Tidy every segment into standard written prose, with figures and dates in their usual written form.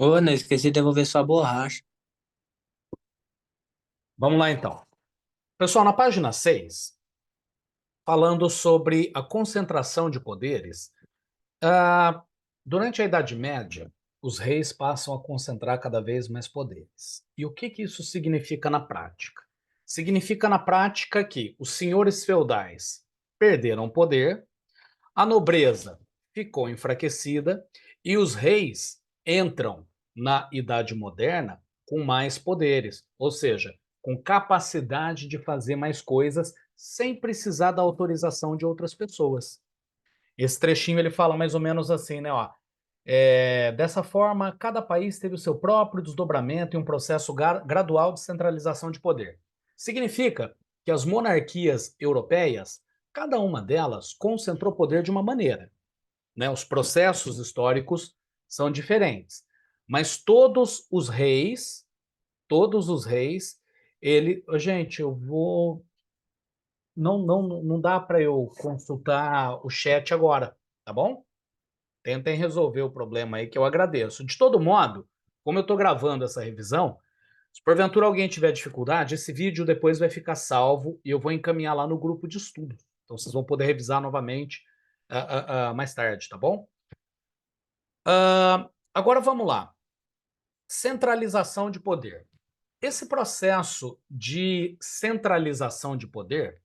Ô, não esqueci de devolver sua borracha. Vamos lá então. Pessoal, na página 6, falando sobre a concentração de poderes, ah, durante a Idade Média, os reis passam a concentrar cada vez mais poderes. E o que que isso significa na prática? Significa na prática que os senhores feudais perderam poder, a nobreza ficou enfraquecida e os reis entram na Idade Moderna com mais poderes, ou seja, com capacidade de fazer mais coisas sem precisar da autorização de outras pessoas. Esse trechinho ele fala mais ou menos assim, né? Ó, dessa forma, cada país teve o seu próprio desdobramento e um processo gradual de centralização de poder. Significa que as monarquias europeias, cada uma delas concentrou poder de uma maneira, né? Os processos históricos são diferentes, mas todos os reis, gente, eu vou, não dá para eu consultar o chat agora, tá bom? Tentem resolver o problema aí que eu agradeço. De todo modo, como eu estou gravando essa revisão, se porventura alguém tiver dificuldade, esse vídeo depois vai ficar salvo e eu vou encaminhar lá no grupo de estudo. Então vocês vão poder revisar novamente mais tarde, tá bom? Agora vamos lá. Centralização de poder. Esse processo de centralização de poder,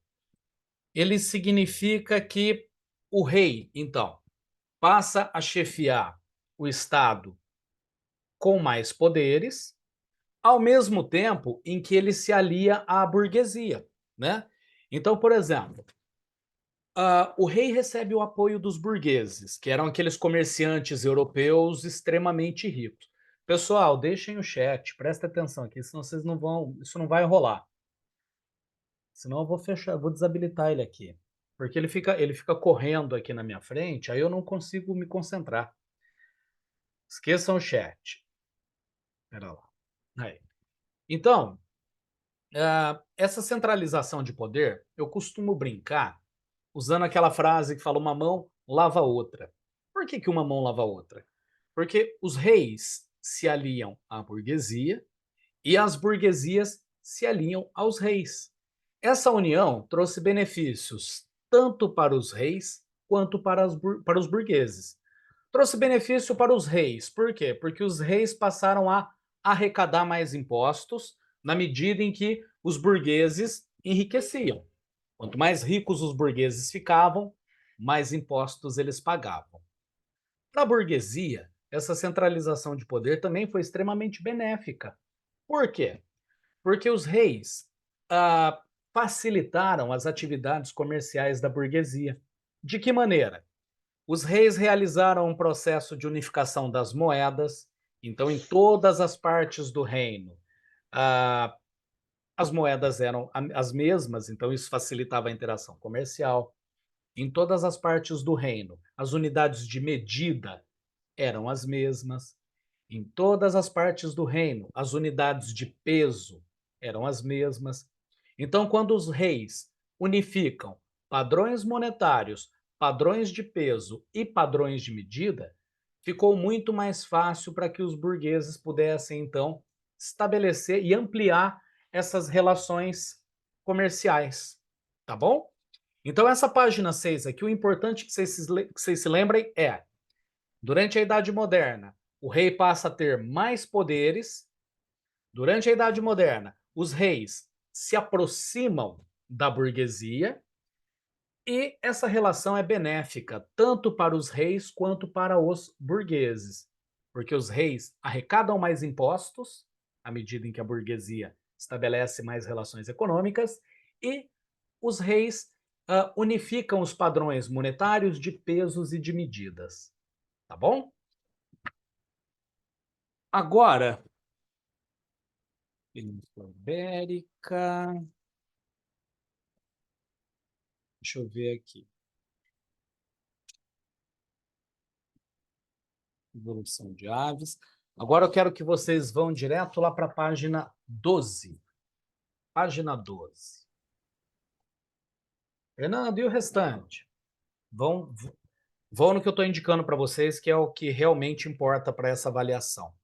ele significa que o rei, então, passa a chefiar o Estado com mais poderes, ao mesmo tempo em que ele se alia à burguesia, né? Então, por exemplo, o rei recebe o apoio dos burgueses, que eram aqueles comerciantes europeus extremamente ricos. Pessoal, deixem o chat, presta atenção aqui, senão vocês não vão, isso não vai rolar. Senão eu vou fechar, vou desabilitar ele aqui. Porque ele fica correndo aqui na minha frente, aí eu não consigo me concentrar. Esqueçam o chat. Pera lá. Aí. Então, essa centralização de poder, eu costumo brincar usando aquela frase que fala uma mão lava a outra. Por que que uma mão lava a outra? Porque os reis se aliam à burguesia e as burguesias se aliam aos reis. Essa união trouxe benefícios tanto para os reis quanto para os burgueses. Trouxe benefício para os reis, por quê? Porque os reis passaram a arrecadar mais impostos na medida em que os burgueses enriqueciam. Quanto mais ricos os burgueses ficavam, mais impostos eles pagavam. Para a burguesia, essa centralização de poder também foi extremamente benéfica. Por quê? Porque os reis ah, facilitaram as atividades comerciais da burguesia. De que maneira? Os reis realizaram um processo de unificação das moedas, então, em todas as partes do reino, ah, as moedas eram as mesmas, então isso facilitava a interação comercial. Em todas as partes do reino, as unidades de medida eram as mesmas. Em todas as partes do reino, as unidades de peso eram as mesmas. Então, quando os reis unificam padrões monetários, padrões de peso e padrões de medida, ficou muito mais fácil para que os burgueses pudessem, então, estabelecer e ampliar essas relações comerciais. Tá bom? Então, essa página 6 aqui, o importante que vocês se lembrem é: durante a Idade Moderna, o rei passa a ter mais poderes. Durante a Idade Moderna, os reis se aproximam da burguesia e essa relação é benéfica tanto para os reis quanto para os burgueses, porque os reis arrecadam mais impostos à medida em que a burguesia estabelece mais relações econômicas e os reis unificam os padrões monetários de pesos e de medidas. Tá bom? Agora, Península Ibérica. Deixa eu ver aqui. Evolução de aves. Agora eu quero que vocês vão direto lá para a página 12. Página 12. Fernando, e o restante? Vão, vão no que eu estou indicando para vocês, que é o que realmente importa para essa avaliação.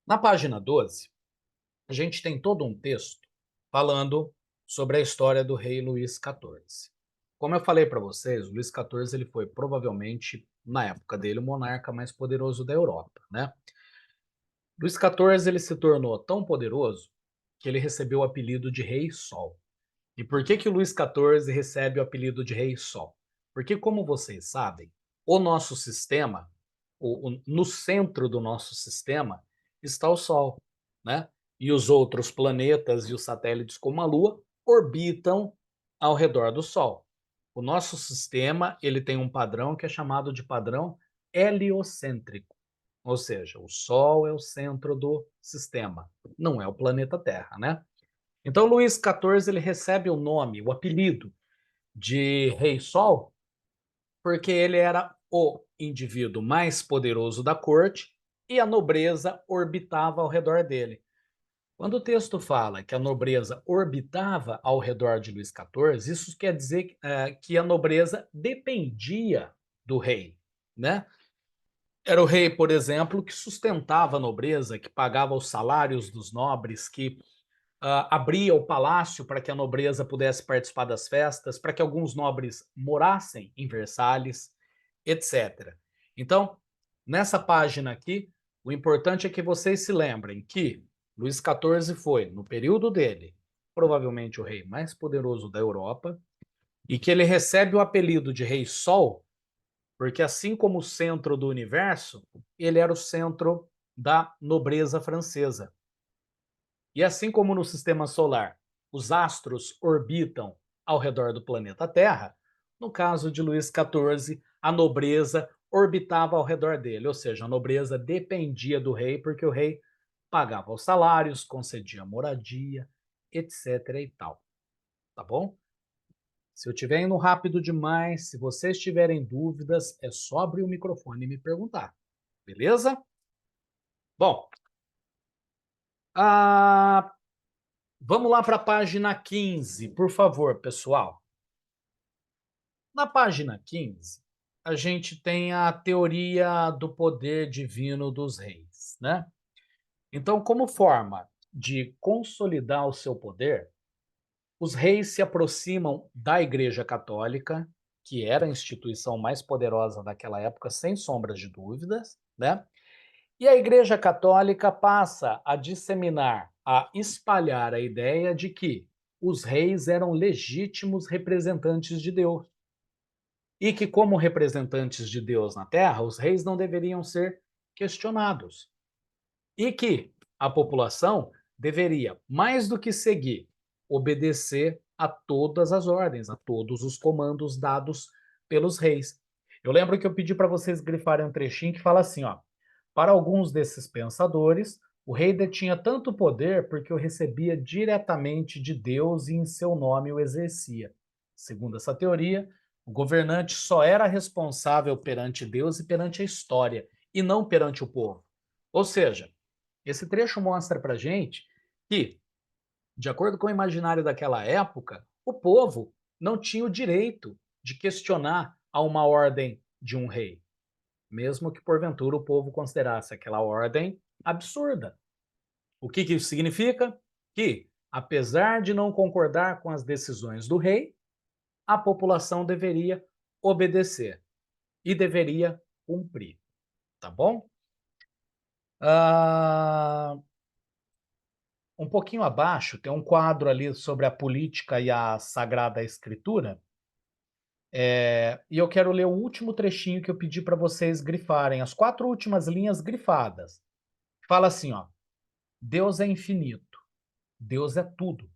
Na página 12, a gente tem todo um texto falando sobre a história do rei Luís XIV. Como eu falei para vocês, o Luís XIV ele foi provavelmente, na época dele, o monarca mais poderoso da Europa, né? Luís XIV ele se tornou tão poderoso que ele recebeu o apelido de Rei Sol. E por que que o Luís XIV recebe o apelido de Rei Sol? Porque, como vocês sabem, o nosso sistema, no centro do nosso sistema, está o Sol, né? E os outros planetas e os satélites, como a Lua, orbitam ao redor do Sol. O nosso sistema ele tem um padrão que é chamado de padrão heliocêntrico, ou seja, o Sol é o centro do sistema, não é o planeta Terra, né? Então, Luís XIV ele recebe o nome, o apelido de Rei Sol, porque ele era o indivíduo mais poderoso da corte e a nobreza orbitava ao redor dele. Quando o texto fala que a nobreza orbitava ao redor de Luís XIV, isso quer dizer que a nobreza dependia do rei, né? Era o rei, por exemplo, que sustentava a nobreza, que pagava os salários dos nobres, que abria o palácio para que a nobreza pudesse participar das festas, para que alguns nobres morassem em Versalhes, etc. Então, nessa página aqui, o importante é que vocês se lembrem que Luís XIV foi, no período dele, provavelmente o rei mais poderoso da Europa, e que ele recebe o apelido de Rei Sol, porque assim como o centro do universo, ele era o centro da nobreza francesa. E assim como no sistema solar os astros orbitam ao redor do planeta Terra, no caso de Luís XIV, a nobreza orbitava ao redor dele, ou seja, a nobreza dependia do rei porque o rei pagava os salários, concedia moradia, etc e tal, tá bom? Se eu estiver indo rápido demais, se vocês tiverem dúvidas, é só abrir o microfone e me perguntar, beleza? Bom, a vamos lá para a página 15, por favor, pessoal. Na página 15, a gente tem a teoria do poder divino dos reis, né? Então, como forma de consolidar o seu poder, os reis se aproximam da Igreja Católica, que era a instituição mais poderosa daquela época, sem sombras de dúvidas, né? E a Igreja Católica passa a disseminar, a espalhar a ideia de que os reis eram legítimos representantes de Deus e que, como representantes de Deus na Terra, os reis não deveriam ser questionados e que a população deveria, mais do que seguir, obedecer a todas as ordens, a todos os comandos dados pelos reis. Eu lembro que eu pedi para vocês grifarem um trechinho que fala assim, ó: para alguns desses pensadores, o rei detinha tanto poder porque o recebia diretamente de Deus e em seu nome o exercia. Segundo essa teoria, o governante só era responsável perante Deus e perante a história, e não perante o povo. Ou seja, esse trecho mostra para gente que, de acordo com o imaginário daquela época, o povo não tinha o direito de questionar a uma ordem de um rei, mesmo que porventura o povo considerasse aquela ordem absurda. O que, que isso significa? Que, apesar de não concordar com as decisões do rei, a população deveria obedecer e deveria cumprir, tá bom? Ah, um pouquinho abaixo tem um quadro ali sobre a política e a Sagrada Escritura. E eu quero ler o último trechinho que eu pedi para vocês grifarem, as 4 últimas linhas grifadas. Fala assim, ó: Deus é infinito, Deus é tudo.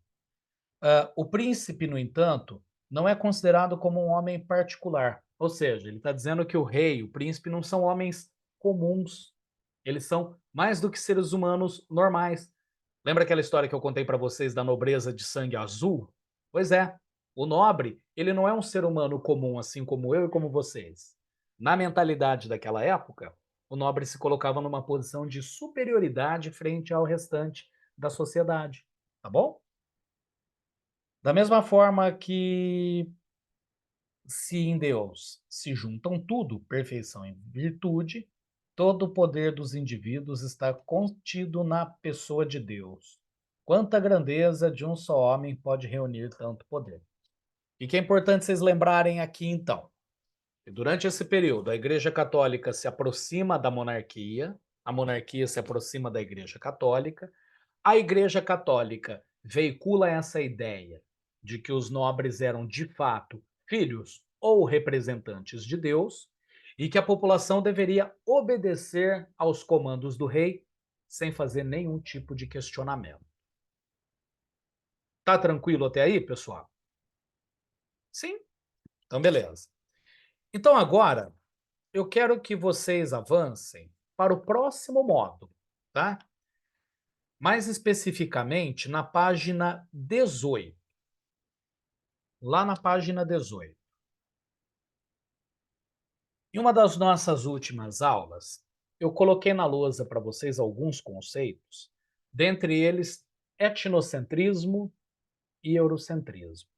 O príncipe, no entanto, não é considerado como um homem particular. Ou seja, ele está dizendo que o rei, o príncipe, não são homens comuns. Eles são mais do que seres humanos normais. Lembra aquela história que eu contei para vocês da nobreza de sangue azul? Pois é, o nobre, ele não é um ser humano comum, assim como eu e como vocês. Na mentalidade daquela época, o nobre se colocava numa posição de superioridade frente ao restante da sociedade. Tá bom? Da mesma forma que se em Deus se juntam tudo, perfeição e virtude, Todo o poder dos indivíduos está contido na pessoa de Deus. Quanta grandeza de um só homem pode reunir tanto poder. E que é importante vocês lembrarem aqui, então, que durante esse período a Igreja Católica se aproxima da monarquia, a monarquia se aproxima da Igreja Católica, a Igreja Católica veicula essa ideia de que os nobres eram, de fato, filhos ou representantes de Deus e que a população deveria obedecer aos comandos do rei sem fazer nenhum tipo de questionamento. Tá tranquilo até aí, pessoal? Sim? Então, beleza. Então, agora, eu quero que vocês avancem para o próximo módulo, tá? Mais especificamente na página 18. Lá na página 18. Em uma das nossas últimas aulas, eu coloquei na lousa para vocês alguns conceitos, dentre eles etnocentrismo e eurocentrismo.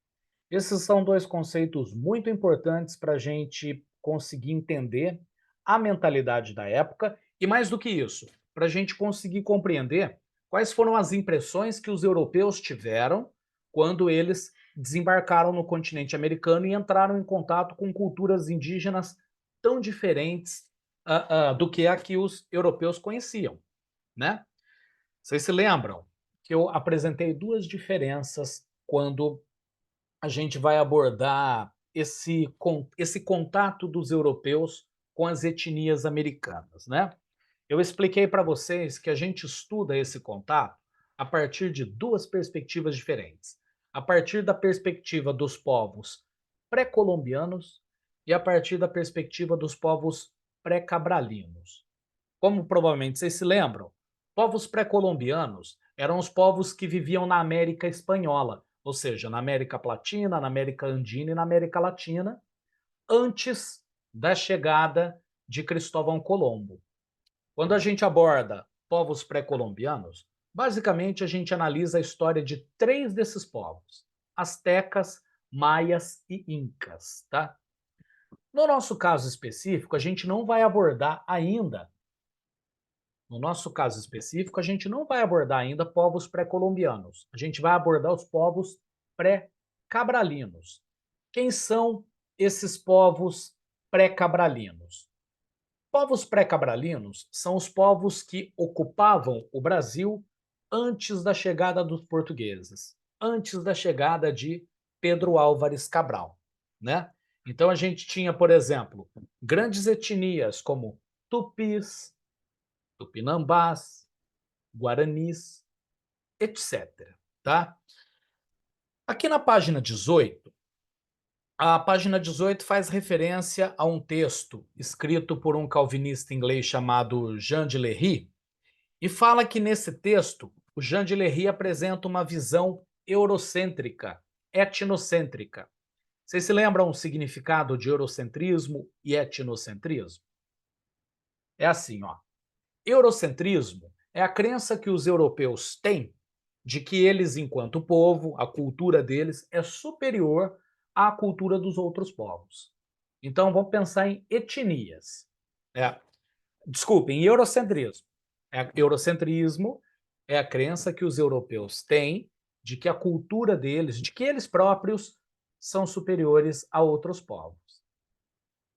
Esses são dois conceitos muito importantes para a gente conseguir entender a mentalidade da época e, mais do que isso, para a gente conseguir compreender quais foram as impressões que os europeus tiveram quando eles desembarcaram no continente americano e entraram em contato com culturas indígenas tão diferentes do que a que os europeus conheciam, né? Vocês se lembram que eu apresentei duas diferenças quando a gente vai abordar esse contato dos europeus com as etnias americanas, né? Eu expliquei para vocês que a gente estuda esse contato a partir de duas perspectivas diferentes. A partir da perspectiva dos povos pré-colombianos e a partir da perspectiva dos povos pré-cabralinos. Como provavelmente vocês se lembram, povos pré-colombianos eram os povos que viviam na América Espanhola, ou seja, na América Latina, na América Andina e na América Latina, antes da chegada de Cristóvão Colombo. Quando a gente aborda povos pré-colombianos, basicamente a gente analisa a história de três desses povos: astecas, maias e incas, tá? No nosso caso específico, a gente não vai abordar ainda No nosso caso específico, a gente não vai abordar ainda povos pré-colombianos. A gente vai abordar os povos pré-cabralinos. Quem são esses povos pré-cabralinos? Povos pré-cabralinos são os povos que ocupavam o Brasil antes da chegada dos portugueses, antes da chegada de Pedro Álvares Cabral, né? Então a gente tinha, por exemplo, grandes etnias como tupis, tupinambás, guaranis, etc. Tá? Aqui na página 18, a página 18 faz referência a um texto escrito por um calvinista inglês chamado Jean de Lery, e fala que nesse texto o Jean de Lery apresenta uma visão eurocêntrica, etnocêntrica. Vocês se lembram o significado de eurocentrismo e etnocentrismo? É assim, ó. Eurocentrismo é a crença que os europeus têm de que eles, enquanto povo, a cultura deles é superior à cultura dos outros povos. Então, vamos pensar em etnias. Desculpem, em eurocentrismo. Eurocentrismo é a crença que os europeus têm de que a cultura deles, de que eles próprios são superiores a outros povos.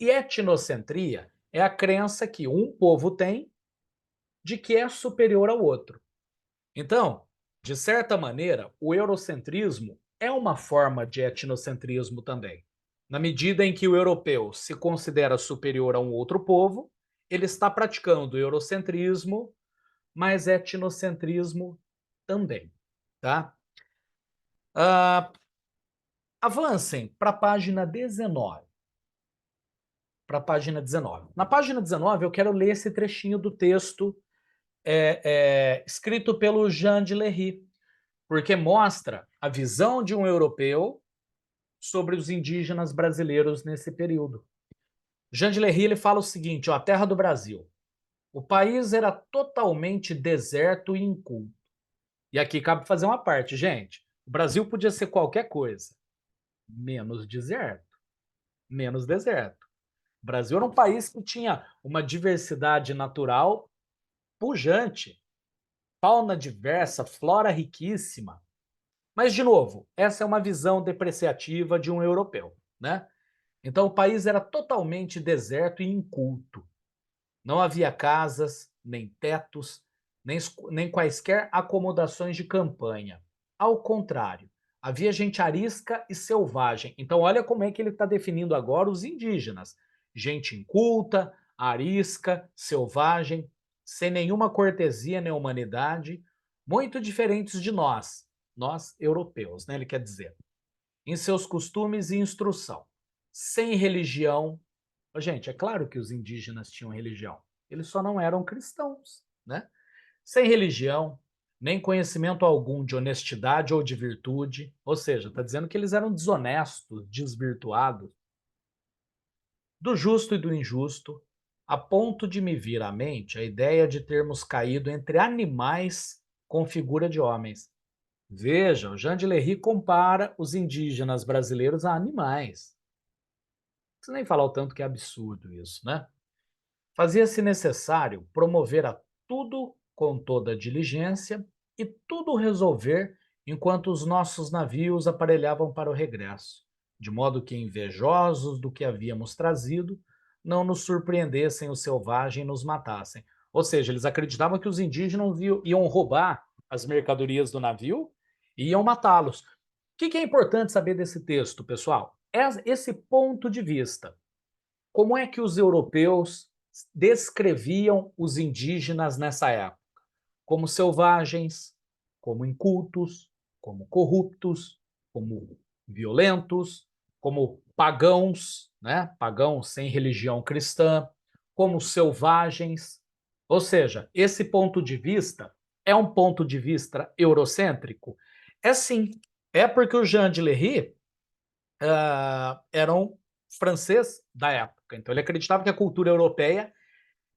E etnocentria é a crença que um povo tem de que é superior ao outro. Então, de certa maneira, o eurocentrismo é uma forma de etnocentrismo também. Na medida em que o europeu se considera superior a um outro povo, ele está praticando eurocentrismo, mas etnocentrismo também. Tá? Avancem para a página 19. Para a página 19. Na página 19, eu quero ler esse trechinho do texto escrito pelo Jean de Lery, porque mostra a visão de um europeu sobre os indígenas brasileiros nesse período. Jean de Lery ele fala o seguinte, ó, a terra do Brasil. O país era totalmente deserto e inculto. E aqui cabe fazer uma parte, gente. O Brasil podia ser qualquer coisa, menos deserto, menos deserto. O Brasil era um país que tinha uma diversidade natural pujante, fauna diversa, flora riquíssima. Mas, de novo, essa é uma visão depreciativa de um europeu, né? Então, o país era totalmente deserto e inculto. Não havia casas, nem tetos, nem quaisquer acomodações de campanha. Ao contrário, havia gente arisca e selvagem. Então, olha como é que ele está definindo agora os indígenas: gente inculta, arisca, selvagem, sem nenhuma cortesia nem humanidade, muito diferentes de nós europeus, né? Ele quer dizer, em seus costumes e instrução, sem religião. Gente, é claro que os indígenas tinham religião, eles só não eram cristãos, né? Sem religião, nem conhecimento algum de honestidade ou de virtude, ou seja, está dizendo que eles eram desonestos, desvirtuados, do justo e do injusto, a ponto de me vir à mente a ideia de termos caído entre animais com figura de homens. Veja, o Jean de Lery compara os indígenas brasileiros a animais. Não precisa nem falar o tanto que é absurdo isso, né? Fazia-se necessário promover a tudo com toda a diligência e tudo resolver enquanto os nossos navios aparelhavam para o regresso, de modo que, invejosos do que havíamos trazido, não nos surpreendessem o selvagem e nos matassem. Ou seja, eles acreditavam que os indígenas iam roubar as mercadorias do navio e iam matá-los. O que é importante saber desse texto, pessoal? É esse ponto de vista. Como é que os europeus descreviam os indígenas nessa época? Como selvagens, como incultos, como corruptos, como violentos, como pagãos, né? Pagãos sem religião cristã, como selvagens. Ou seja, esse ponto de vista é um ponto de vista eurocêntrico? É sim. É porque o Jean de Lery era um francês da época. Então ele acreditava que a cultura europeia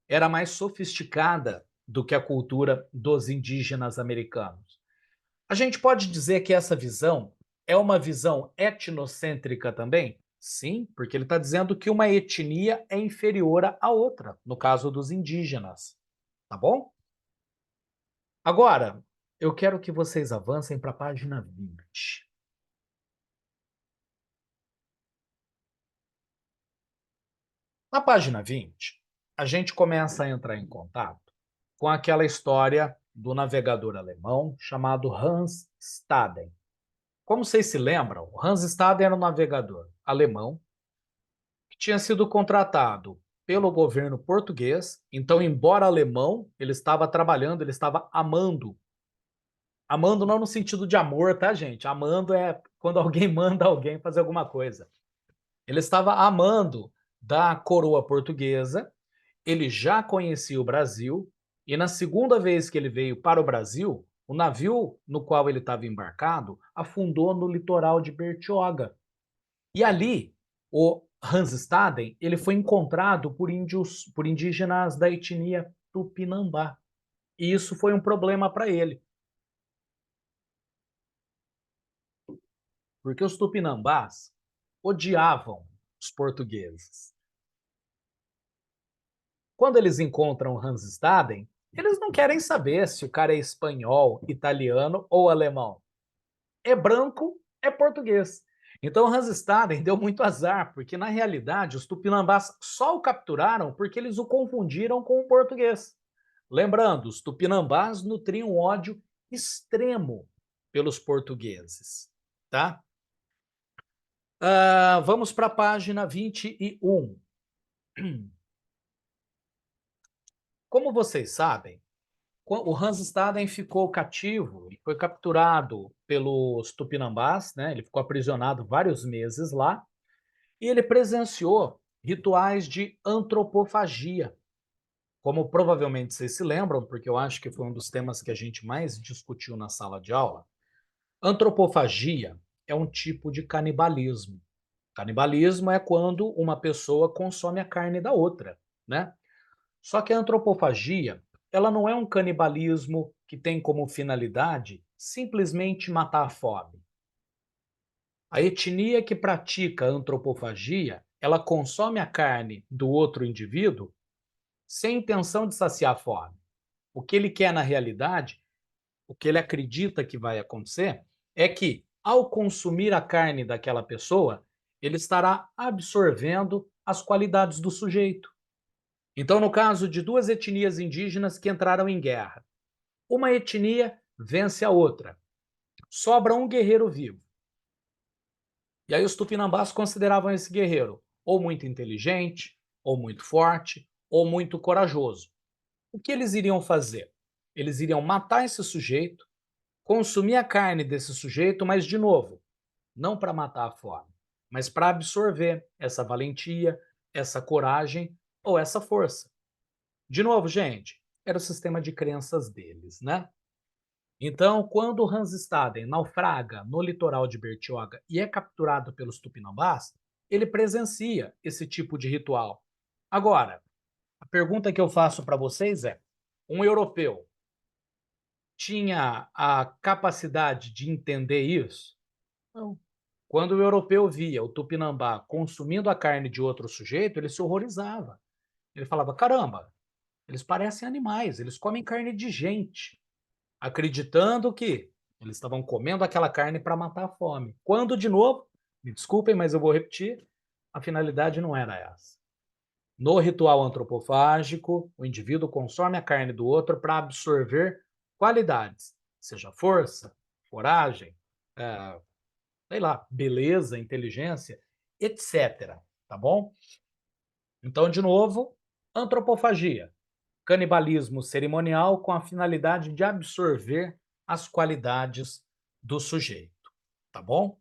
era mais sofisticada do que a cultura dos indígenas americanos. A gente pode dizer que essa visão é uma visão etnocêntrica também? Sim, porque ele está dizendo que uma etnia é inferior à outra, no caso dos indígenas. Tá bom? Agora, eu quero que vocês avancem para a página 20. Na página 20, a gente começa a entrar em contato com aquela história do navegador alemão chamado Hans Staden. Como vocês se lembram, Hans Staden era um navegador alemão que tinha sido contratado pelo governo português. Então, embora alemão, ele estava trabalhando, ele estava amando. Amando não no sentido de amor, tá, gente? Amando é quando alguém manda alguém fazer alguma coisa. Ele estava amando da coroa portuguesa, ele já conhecia o Brasil, e na segunda vez que ele veio para o Brasil, o navio no qual ele estava embarcado afundou no litoral de Bertioga. E ali, o Hans Staden, ele foi encontrado por indígenas da etnia Tupinambá. E isso foi um problema para ele, porque os Tupinambás odiavam os portugueses. Quando eles encontram Hans Staden, eles não querem saber se o cara é espanhol, italiano ou alemão. É branco, é português. Então Hans Staden deu muito azar, porque na realidade os tupinambás só o capturaram porque eles o confundiram com o português. Lembrando, os tupinambás nutriam um ódio extremo pelos portugueses, tá? Vamos para a página 21. Como vocês sabem, o Hans Staden ficou cativo e foi capturado pelos tupinambás, né? Ele ficou aprisionado vários meses lá e ele presenciou rituais de antropofagia. Como provavelmente vocês se lembram, porque eu acho que foi um dos temas que a gente mais discutiu na sala de aula, antropofagia é um tipo de canibalismo. Canibalismo é quando uma pessoa consome a carne da outra, né? Só que a antropofagia, ela não é um canibalismo que tem como finalidade simplesmente matar a fome. A etnia que pratica a antropofagia, ela consome a carne do outro indivíduo sem intenção de saciar a fome. O que ele quer na realidade, o que ele acredita que vai acontecer, é que ao consumir a carne daquela pessoa, ele estará absorvendo as qualidades do sujeito. Então, no caso de duas etnias indígenas que entraram em guerra, uma etnia vence a outra, sobra um guerreiro vivo. E aí os tupinambás consideravam esse guerreiro ou muito inteligente, ou muito forte, ou muito corajoso. O que eles iriam fazer? Eles iriam matar esse sujeito, consumir a carne desse sujeito, mas de novo, não para matar a fome, mas para absorver essa valentia, essa coragem ou essa força. De novo, gente, era o sistema de crenças deles, né? Então, quando Hans Staden naufraga no litoral de Bertioga e é capturado pelos tupinambás, ele presencia esse tipo de ritual. Agora, a pergunta que eu faço para vocês é: um europeu tinha a capacidade de entender isso? Não. Quando o europeu via o tupinambá consumindo a carne de outro sujeito, ele se horrorizava. Ele falava: caramba, eles parecem animais, eles comem carne de gente, acreditando que eles estavam comendo aquela carne para matar a fome. Quando, de novo, me desculpem, mas eu vou repetir, a finalidade não era essa. No ritual antropofágico, o indivíduo consome a carne do outro para absorver qualidades, seja força, coragem, sei lá, beleza, inteligência, etc. Tá bom? Então, de novo, antropofagia, canibalismo cerimonial com a finalidade de absorver as qualidades do sujeito, tá bom?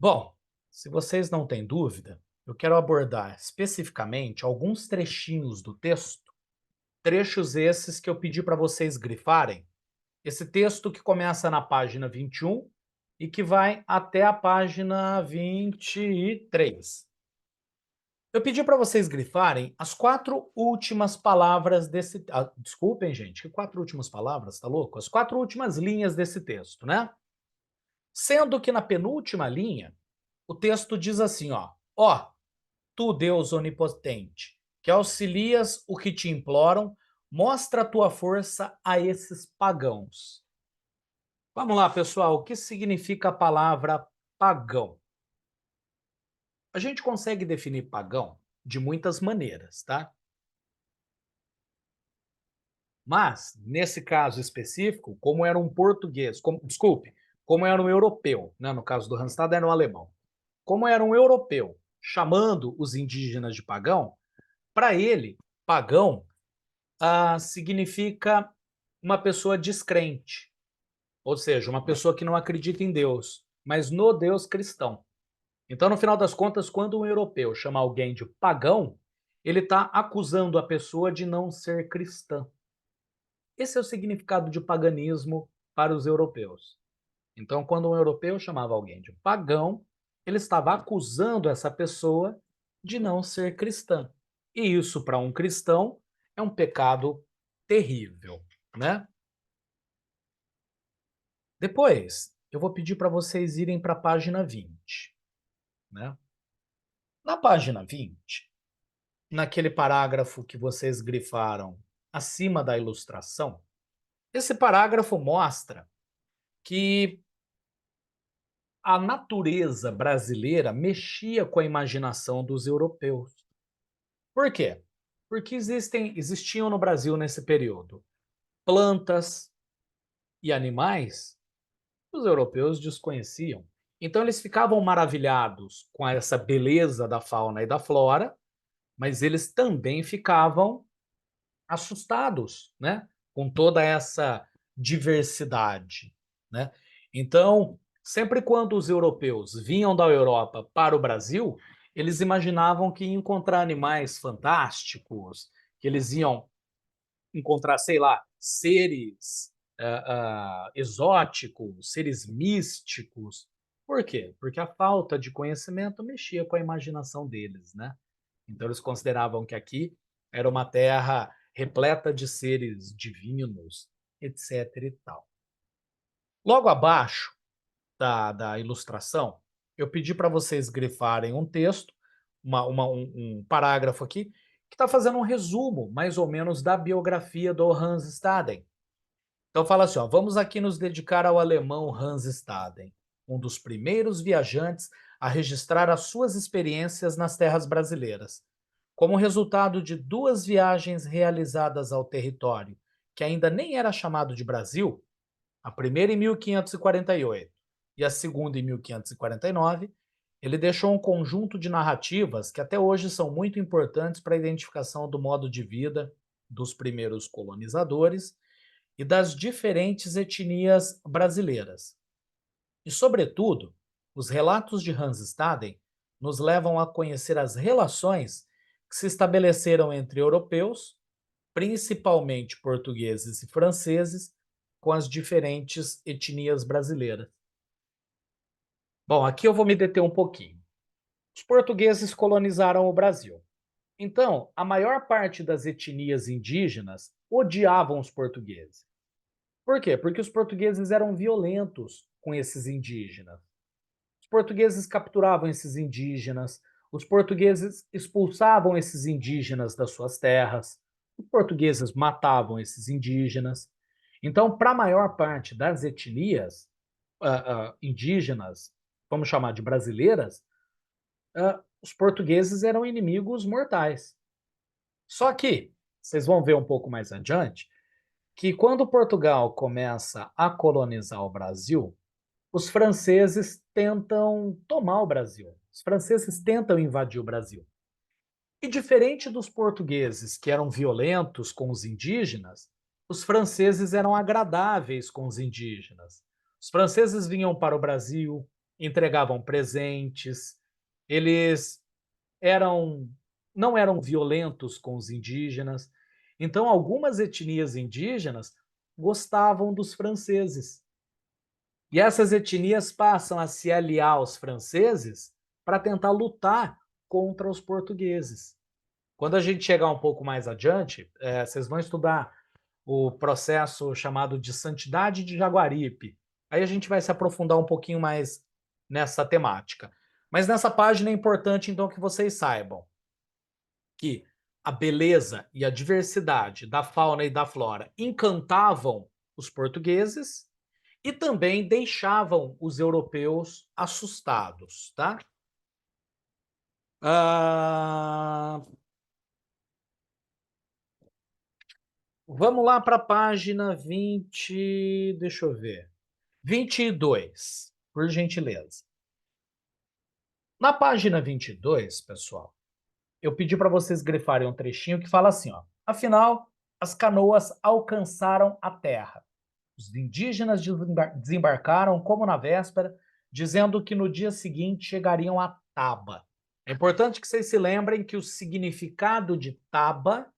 Bom, se vocês não têm dúvida, eu quero abordar especificamente alguns trechinhos do texto, trechos esses que eu pedi para vocês grifarem. Esse texto que começa na página 21 e que vai até a página 23. Eu pedi para vocês grifarem as 4 últimas palavras desse... desculpem, gente, que 4 últimas palavras, tá louco? As 4 últimas linhas desse texto, né? Sendo que na penúltima linha, o texto diz assim, ó, tu, Deus onipotente, que auxilias o que te imploram, mostra a tua força a esses pagãos. Vamos lá, pessoal, o que significa a palavra pagão? A gente consegue definir pagão de muitas maneiras, tá? Mas, nesse caso específico, como era um português, como era um europeu, né? No caso do Randstad era um alemão. Como era um europeu chamando os indígenas de pagão, para ele, pagão significa uma pessoa descrente, ou seja, uma pessoa que não acredita em Deus, mas no Deus cristão. Então, no final das contas, quando um europeu chama alguém de pagão, ele está acusando a pessoa de não ser cristã. Esse é o significado de paganismo para os europeus. Então, quando um europeu chamava alguém de pagão, ele estava acusando essa pessoa de não ser cristã. E isso, para um cristão, é um pecado terrível, né? Depois, eu vou pedir para vocês irem para a página 20, né? Na página 20, naquele parágrafo que vocês grifaram acima da ilustração, esse parágrafo mostra que a natureza brasileira mexia com a imaginação dos europeus. Por quê? Porque existiam no Brasil nesse período plantas e animais que os europeus desconheciam. Então eles ficavam maravilhados com essa beleza da fauna e da flora, mas eles também ficavam assustados, né, com toda essa diversidade, né? Então, sempre quando os europeus vinham da Europa para o Brasil, eles imaginavam que iam encontrar animais fantásticos, que eles iam encontrar, sei lá, seres exóticos, seres místicos. Por quê? Porque a falta de conhecimento mexia com a imaginação deles, né? Então eles consideravam que aqui era uma terra repleta de seres divinos, etc. e tal. Logo abaixo da ilustração, eu pedi para vocês grifarem um texto, um parágrafo aqui, que está fazendo um resumo, mais ou menos, da biografia do Hans Staden. Então fala assim, ó, vamos aqui nos dedicar ao alemão Hans Staden, um dos primeiros viajantes a registrar as suas experiências nas terras brasileiras. Como resultado de duas viagens realizadas ao território, que ainda nem era chamado de Brasil, a primeira em 1548 e a segunda em 1549, ele deixou um conjunto de narrativas que até hoje são muito importantes para a identificação do modo de vida dos primeiros colonizadores e das diferentes etnias brasileiras. E, sobretudo, os relatos de Hans Staden nos levam a conhecer as relações que se estabeleceram entre europeus, principalmente portugueses e franceses, com as diferentes etnias brasileiras. Bom, aqui eu vou me deter um pouquinho. Os portugueses colonizaram o Brasil. Então, a maior parte das etnias indígenas odiavam os portugueses. Por quê? Porque os portugueses eram violentos com esses indígenas. Os portugueses capturavam esses indígenas, os portugueses expulsavam esses indígenas das suas terras, os portugueses matavam esses indígenas. Então, para a maior parte das etnias indígenas, vamos chamar de brasileiras, os portugueses eram inimigos mortais. Só que, vocês vão ver um pouco mais adiante, que quando Portugal começa a colonizar o Brasil, os franceses tentam tomar o Brasil. Os franceses tentam invadir o Brasil. E diferente dos portugueses, que eram violentos com os indígenas, os franceses eram agradáveis com os indígenas. Os franceses vinham para o Brasil, entregavam presentes, eles eram não eram violentos com os indígenas. Então, algumas etnias indígenas gostavam dos franceses. E essas etnias passam a se aliar aos franceses para tentar lutar contra os portugueses. Quando a gente chegar um pouco mais adiante, vocês vão estudar o processo chamado de Santidade de Jaguaripe. Aí a gente vai se aprofundar um pouquinho mais nessa temática. Mas nessa página é importante, então, que vocês saibam que a beleza e a diversidade da fauna e da flora encantavam os portugueses e também deixavam os europeus assustados, tá? Ah, vamos lá para a página 20, deixa eu ver, 22, por gentileza. Na página 22, pessoal, eu pedi para vocês grifarem um trechinho que fala assim, ó. Afinal, as canoas alcançaram a terra. Os indígenas desembarcaram como na véspera, dizendo que no dia seguinte chegariam a Taba. É importante que vocês se lembrem que o significado de Taba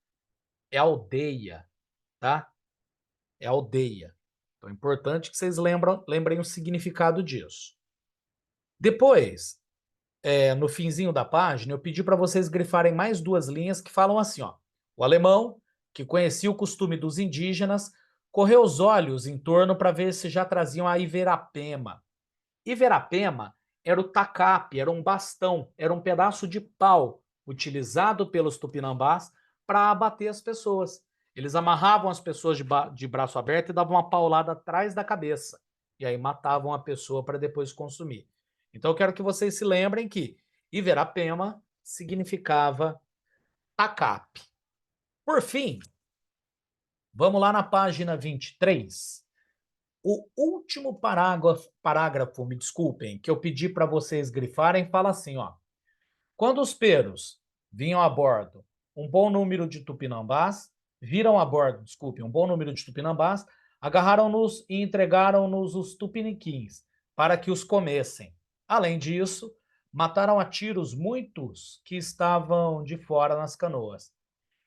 é aldeia, tá? É aldeia. Então é importante que vocês lembrem o significado disso. Depois, no finzinho da página, eu pedi para vocês grifarem mais duas linhas que falam assim, ó. O alemão, que conhecia o costume dos indígenas, correu os olhos em torno para ver se já traziam a Iverapema. Iverapema era o tacape, era um bastão, era um pedaço de pau utilizado pelos tupinambás para abater as pessoas. Eles amarravam as pessoas de braço aberto e davam uma paulada atrás da cabeça. E aí matavam a pessoa para depois consumir. Então eu quero que vocês se lembrem que Iverapema significava tacape. Por fim, vamos lá na página 23. O último parágrafo, me desculpem, que eu pedi para vocês grifarem, fala assim, ó. Quando os peros vinham a bordo um bom número de tupinambás, viram a bordo, desculpem, um bom número de tupinambás, agarraram-nos e entregaram-nos os tupiniquins para que os comessem. Além disso, mataram a tiros muitos que estavam de fora nas canoas.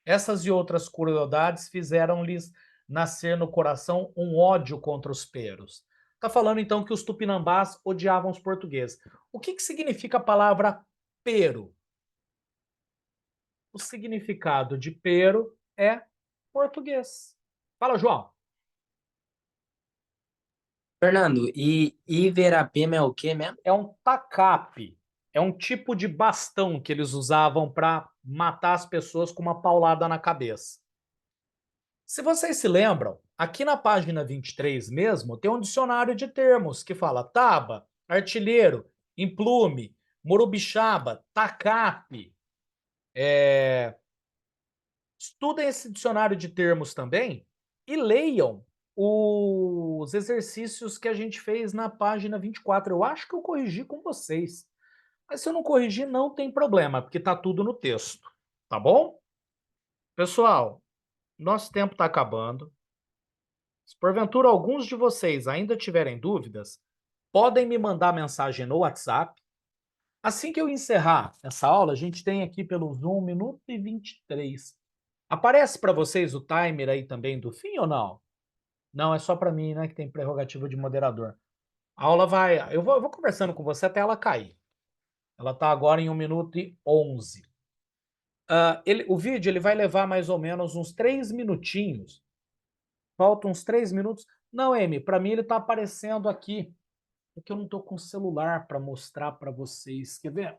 Essas e outras crueldades fizeram-lhes nascer no coração um ódio contra os peros. Está falando então que os tupinambás odiavam os portugueses. O que significa a palavra pero? O significado de pero é português. Fala, João. Fernando, e Iverapema é o quê mesmo? É um tacape. É um tipo de bastão que eles usavam para matar as pessoas com uma paulada na cabeça. Se vocês se lembram, aqui na página 23 mesmo, tem um dicionário de termos que fala taba, artilheiro, emplume, morubixaba, tacape. Estudem esse dicionário de termos também e leiam os exercícios que a gente fez na página 24. Eu acho que eu corrigi com vocês. Mas se eu não corrigir, não tem problema, porque está tudo no texto. Tá bom? Pessoal, nosso tempo está acabando. Se porventura alguns de vocês ainda tiverem dúvidas, podem me mandar mensagem no WhatsApp. Assim que eu encerrar essa aula, a gente tem aqui pelo Zoom 1 minuto e 23. Aparece para vocês o timer aí também do fim ou não? Não, é só para mim, né, que tem prerrogativa de moderador. A aula vai. Eu vou conversando com você até ela cair. Ela está agora em 1 minuto e 11. O vídeo ele vai levar mais ou menos uns 3 minutinhos. Faltam uns 3 minutos. Não, Amy, para mim ele está aparecendo aqui. Porque eu não estou com o celular para mostrar para vocês. Quer ver?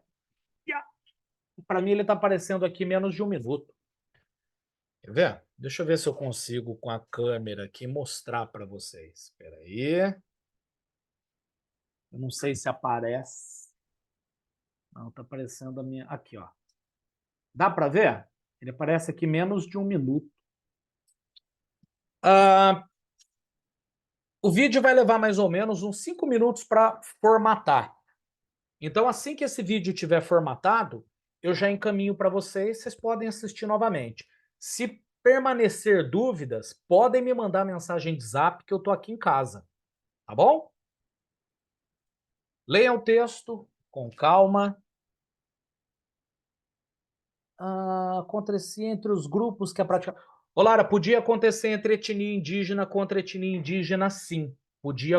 Para mim ele está aparecendo aqui menos de 1 minuto. Quer ver? Deixa eu ver se eu consigo com a câmera aqui mostrar para vocês. Espera aí. Eu não sei se aparece. Não, está aparecendo a minha. Aqui, ó. Dá para ver? Ele aparece aqui menos de 1 minuto. O vídeo vai levar mais ou menos uns 5 minutos para formatar. Então, assim que esse vídeo estiver formatado, eu já encaminho para vocês, vocês podem assistir novamente. Se permanecer dúvidas, podem me mandar mensagem de zap que eu estou aqui em casa. Tá bom? Leiam o texto com calma. Acontecia entre os grupos que a prática. Ô, Lara, podia acontecer entre etnia indígena contra etnia indígena, sim. Podia